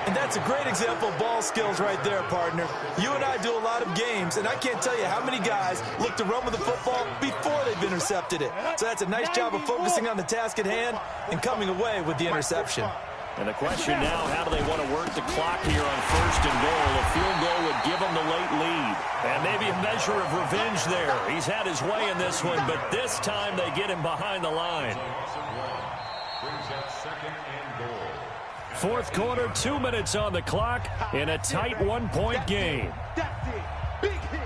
D: And that's a great example of ball skills right there, partner. You and I do a lot of games, and I can't tell you how many guys look to run with the football before they've intercepted it. So that's a nice job of focusing on the task at hand and coming away with the interception.
B: And the question now, how do they want to work the clock here on 1st and goal? A field goal would give them the late lead. And maybe a measure of revenge there. He's had his way in this one, but this time they get him behind the line. 4th quarter, 2 minutes on the clock in a tight 1-point game.
E: That's it. Big hit.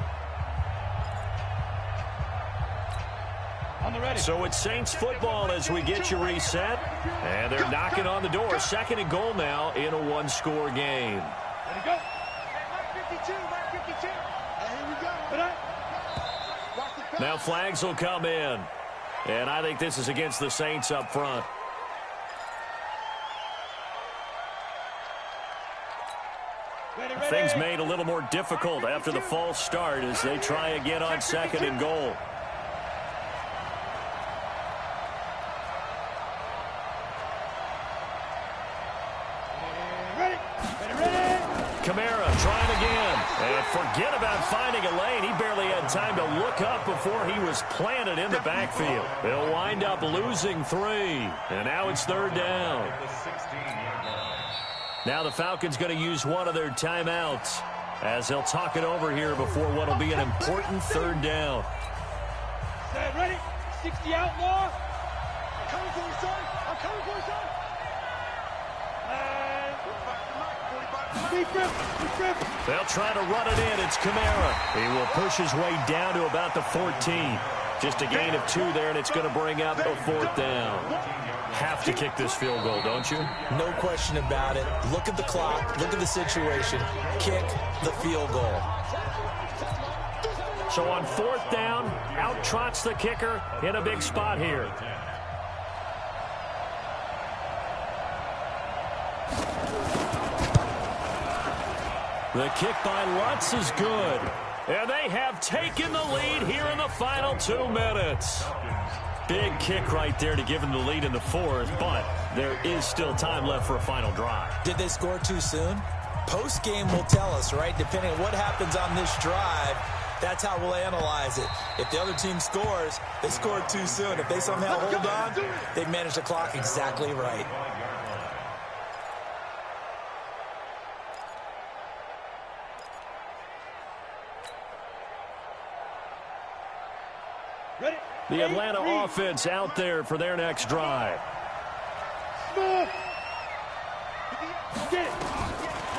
C: On the ready.
B: So it's Saints football as we get you reset. And they're knocking on the door. 2nd and goal now in a 1-score game.
C: Ready, go.
E: Mark 52, Mark 52. Here we go.
C: Ready.
B: Now flags will come in. And I think this is against the Saints up front. Things made a little more difficult after the false start as they try again on 2nd and goal. Kamara trying again. And forget about finding a lane. He barely had time to look up before he was planted in the backfield. They'll wind up losing 3. And now it's 3rd down. Now the Falcons going to use one of their timeouts as they'll talk it over here before what will be an important 3rd down.
C: Set, ready. 60 outlaw.
E: I'm coming for you, son. I'm coming for you, son.
B: They'll try to run it in. It's Kamara. He will push his way down to about the 14. Just a gain of 2 there, and it's going to bring up a 4th down. Have to kick this field goal, don't you?
D: No question about it. Look at the clock. Look at the situation. Kick the field goal.
B: So on 4th down, out trots the kicker in a big spot here. The kick by Lutz is good. And they have taken the lead here in the final 2 minutes. Big kick right there to give them the lead in the 4th, but there is still time left for a final drive.
D: Did they score too soon? Post-game will tell us, right? Depending on what happens on this drive, that's how we'll analyze it. If the other team scores, they scored too soon. If they somehow hold on, they managed the clock exactly right.
C: Ready.
B: The Atlanta offense out there for their next drive.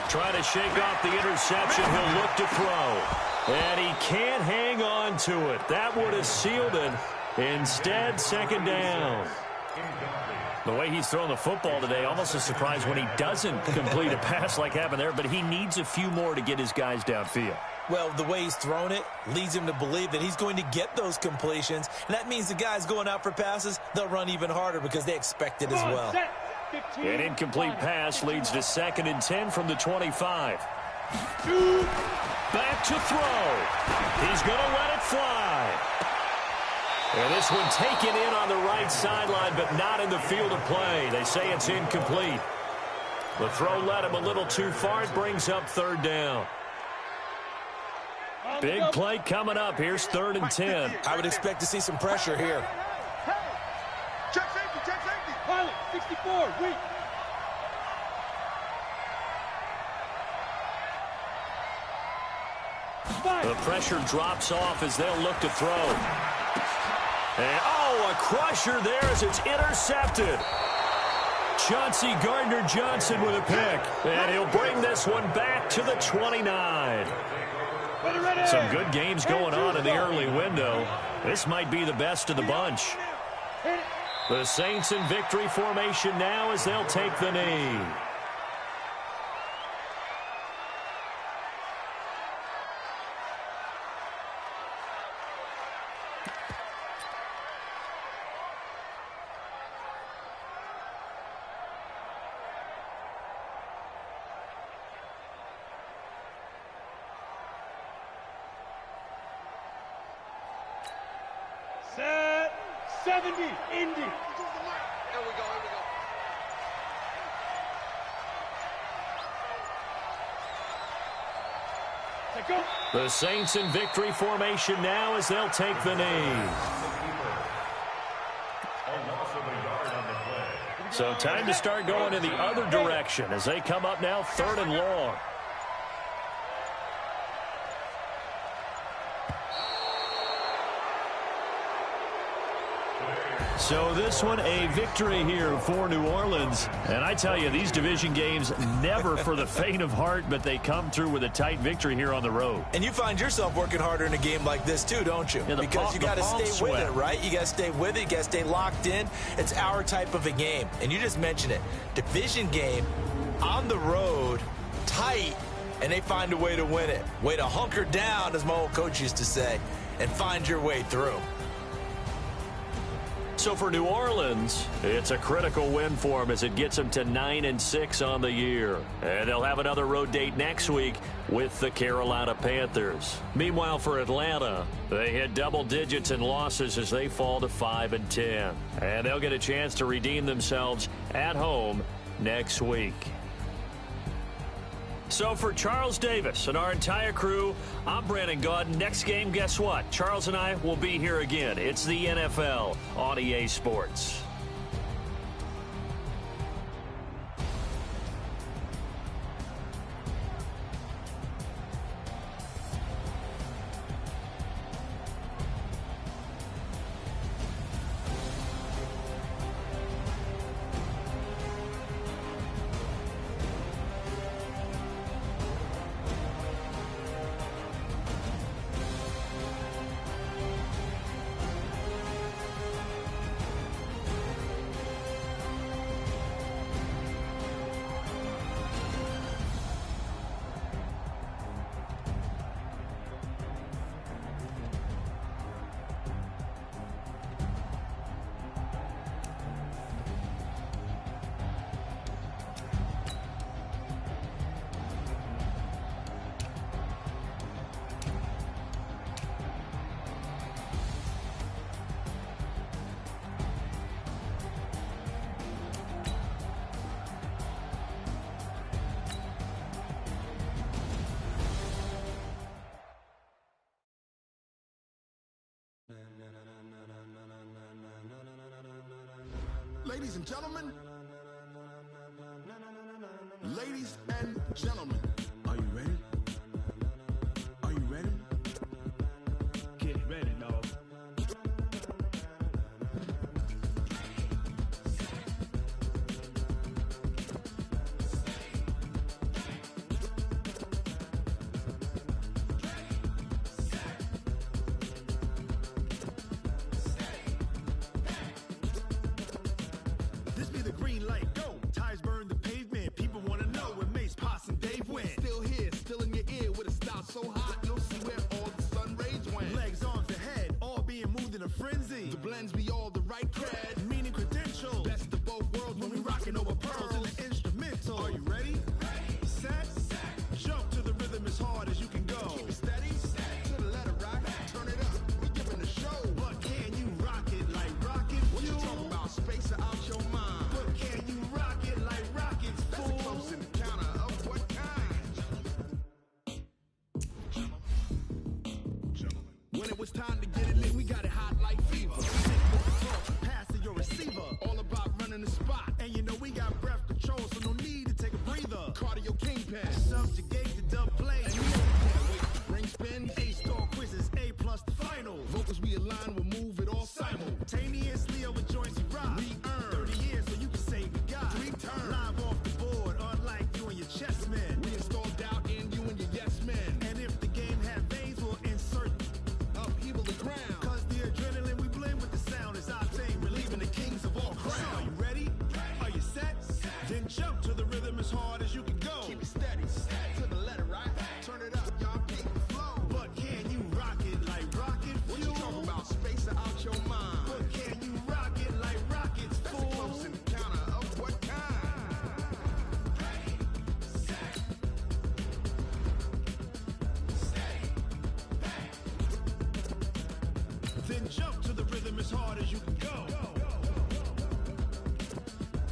B: Trying to shake off the interception. He'll look to throw. And he can't hang on to it. That would have sealed it. Instead, 2nd down. The way he's throwing the football today, almost a surprise when he doesn't complete a pass like happened there, but he needs a few more to get his guys downfield.
D: Well, the way he's thrown it leads him to believe that he's going to get those completions, and that means the guys going out for passes, they'll run even harder because they expect it as well.
B: An incomplete pass leads to 2nd and 10 from the 25. Back to throw. He's going to let it fly. And this one taken in on the right sideline, but not in the field of play. They say it's incomplete. The throw led him a little too far. It brings up 3rd down. Big play coming up. Here's 3rd and 10.
D: I would expect to see some pressure here.
E: Check safety, check safety.
C: Pilot, 64, weak.
B: The pressure drops off as they'll look to throw. And, oh, a crusher there as it's intercepted. Chauncey Gardner-Johnson with a pick. And he'll bring this one back to the 29. Some good games going on in the early window. This might be the best of the bunch. The Saints in victory formation now as they'll take the knee.
C: Set 70, Indy.
E: Here we go, here we go.
C: Go.
B: The Saints in victory formation now as they'll take the knee. So time to start going in the other direction as they come up now 3rd and long. So this one, a victory here for New Orleans. And I tell you, these division games, never for the faint of heart, but they come through with a tight victory here on the road.
D: And you find yourself working harder in a game like this too, don't you?
B: Yeah,
D: because you got to stay with it, right? You got to stay with it. You got to stay locked in. It's our type of a game. And you just mentioned it. Division game, on the road, tight, and they find a way to win it. Way to hunker down, as my old coach used to say, and find your way through.
B: So for New Orleans, it's a critical win for them as it gets them to 9-6 on the year. And they'll have another road date next week with the Carolina Panthers. Meanwhile, for Atlanta, they hit double digits in losses as they fall to 5-10. And they'll get a chance to redeem themselves at home next week. So for Charles Davis and our entire crew, I'm Brandon Gaudin. Next game, guess what? Charles and I will be here again. It's the NFL on EA Sports.
H: Ladies and gentlemen, are you ready? Are you ready? Get ready, dog. When it was time to get it lit, we got it hot like fever. We take more control, pass to your receiver. All about running the spot. And you know we got breath control, so no need to take a breather. Cardio kingpin, subjugate the dub play. And you know we can't wait to bring spin. A-star quizzes, A+ the final. Vocals we align, we'll move it all simultaneously over joints we rock. We earn 30 years so you can say we got 3 turns. Live off the board, unlike you and your chess men. We install doubt in you and your yes men. And if the game had veins, we'll insert upheaval the ground. Cause the adrenaline we blend with the sound is our thing, relieving the kings of all crowns. Are you ready? Are you set? Then jump to the rhythm as hard as you can go. Keep it steady, to the letter, right? Turn it up, y'all, keep the flow. But can you rock it like rocket fuel? What you talking about? Space out your mind. But can you rock it like rockets, fool? That's a close encounter of what kind? Ready, set, stay, bang. Then jump to the rhythm as hard as you can go.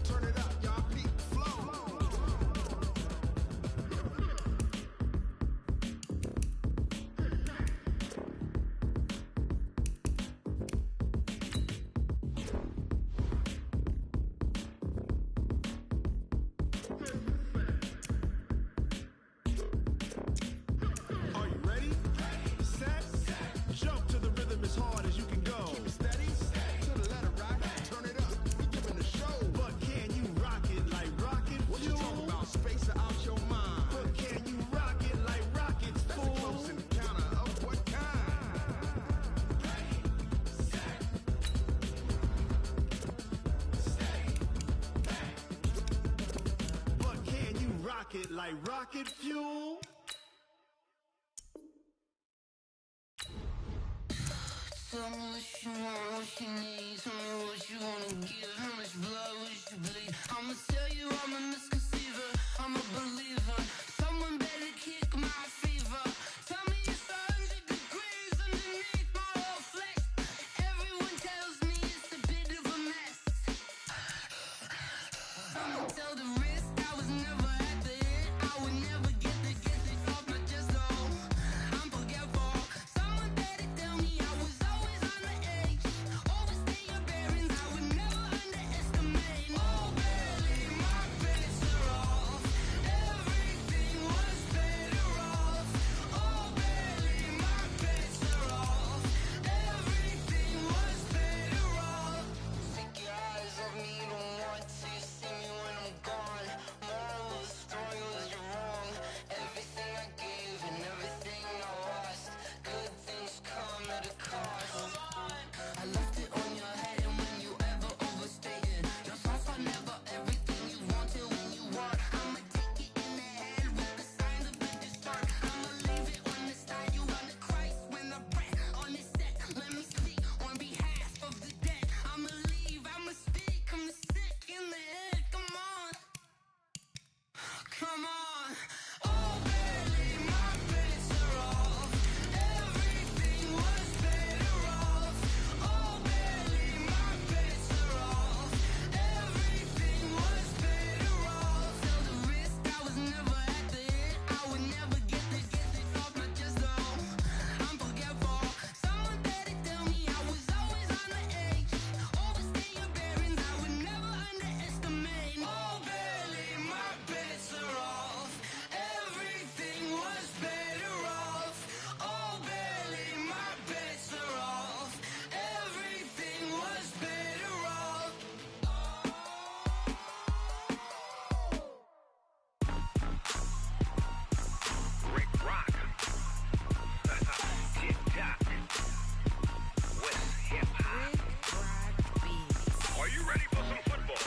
H: Turn it up, y'all, keep the flow. Are you ready? Set, jump to the rhythm as hard as you can go. Keep it steady, to the letter, right? Turn it up, we giving the show. But can you rock it like rocket fuel? What you talking about? Space out your mind. But can you rock it like rockets, fool? That's a close encounter of what kind? Ready, set, stay, bang. But can you rock it like rocket fuel?
I: Tell me what you want, what you need. Tell me what you wanna give. How much blood would you bleed? I'ma tell you I'm a misconceiver. I'm a believer. Someone better kick my fever. Tell me it's 100 degrees underneath my whole flesh. Everyone tells me it's a bit of a mess. I'ma tell the risk I was never at the hit. I would never get it off my chest though. I'm forgetful. Someone better tell me I was always on the edge. Overstay your bearings, I would never underestimate. Oh, barely, my bets are off. Everything was better off. Oh, barely, my bets are off. Everything was better off. Take your eyes off me, don't want to see me when I'm gone. Moral of the story was you're wrong. Everything I gave and everything I lost. Good things come at a cost. I left it on your head, and when you ever overstated your thoughts are never everything you wanted when you want. I'ma take it in the head with the signs of the distort. I'ma leave it on the side. You run the Christ when the breath on this set. Let me speak on behalf of the dead. I'ma leave, I'ma speak. I'm sick in the head. Come on, come on. Oh, barely, my bets are off. Everything was better off. Oh, barely, my bets are off. Everything was better off. Tell the risk I was never at the hit. I would never get it off my chest though. I'm forgetful. Someone better tell me I was always on the edge. Overstay your bearings, I would never underestimate. Oh, barely, my bets are off. Everything was better off. Oh, barely, my bets are off. Everything was better off.
F: Rick Rock. Tick-tock. West hip-hop. Are you ready for some football?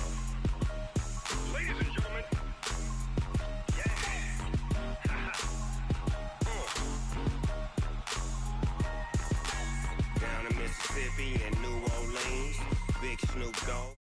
F: Ladies and gentlemen. Yeah. Down in Mississippi and New Orleans, Big Snoop Dogg.